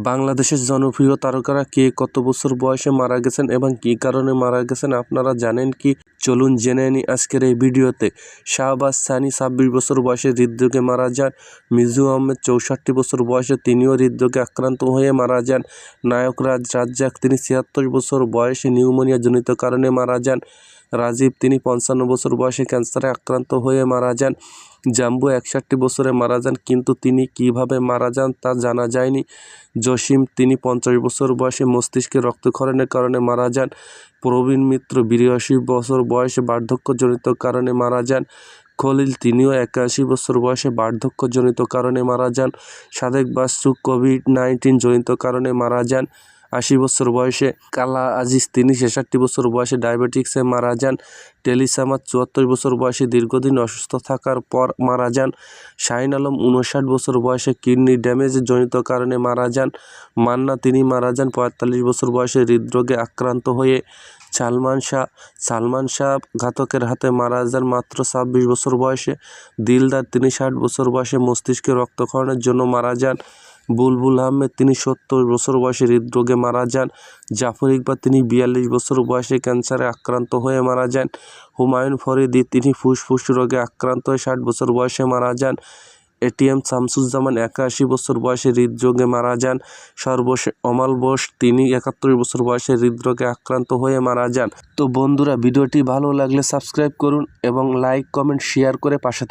বাংলাদেশের জনপ্রিয় তারকারা কে কত বছর বয়সে মারা গেছেন এবং কী কারণে মারা গেছেন আপনারা জানেন কি? চলুন জেনে নিই আজকের এই ভিডিওতে। শাহবাজ সানি 26 বছর বয়সে হৃদরোগে মারা যান। মিজু আহমেদ 64 বছর বয়সে তিনিও হৃদরোগে আক্রান্ত হয়ে মারা যান। নায়ক রাজ রাজ্জাক তিনি 76 বছর বয়সে নিউমোনিয়া জনিত কারণে মারা যান। রাজীব তিনি 55 বছর বয়সে ক্যান্সারে আক্রান্ত হয়ে মারা যান। জাম্বু 61 বছরে মারা যান, কিন্তু তিনি কিভাবে মারা যান তা জানা যায়নি। জসিম তিনি 50 বছর বয়সে মস্তিষ্কে রক্তক্ষরণের কারণে মারা যান। প্রবীণ মিত্র 82 বছর বয়সে বার্ধক্যজনিত কারণে মারা যান। খলিল তিনিও 81 বছর বয়সে বার্ধক্যজনিত কারণে মারা যান। সাদেক বাচ্চু কোভিড-19 জনিত কারণে মারা যান 80 বছর বয়সে। কালা আজিজ তিনি 66 বছর বয়সে ডায়াবেটিক্সে মারা যান। টেলিসামাদ 74 বছর বয়সে দীর্ঘদিন অসুস্থ থাকার পর মারা যান। শাহিন আলম 59 বছর বয়সে কিডনি ড্যামেজ জনিত কারণে মারা যান। মান্না তিনি মারা যান 45 বছর বয়সে হৃদরোগে আক্রান্ত হয়ে। সালমান শাহ ঘাতকের হাতে মারা যান মাত্র 26 বছর বয়সে। দিলদার তিনি 60 বছর বয়সে মস্তিষ্কে রক্তক্ষরণের জন্য মারা যান। বুলবুল আহমেদ তিনি 70 বছর বয়সে হৃদরোগে মারা যান। জাফর ইকবাল তিনি 42 বছর বয়সে ক্যান্সারে আক্রান্ত হয়ে মারা যান। হুমায়ুন ফরিদি তিনি ফুসফুস রোগে আক্রান্ত হয়ে 60 বছর বয়সে মারা যান। এটিএম শামসুজ্জামান 81 বছর বয়সে হৃদরোগে মারা যান। সর্বশেষ অমাল বোস তিনি 71 বছর বয়সে হৃদরোগে আক্রান্ত হয়ে মারা যান। তো বন্ধুরা, ভিডিওটি ভালো লাগলে সাবস্ক্রাইব করুন এবং লাইক, কমেন্ট, শেয়ার করে পাশে থাকুন।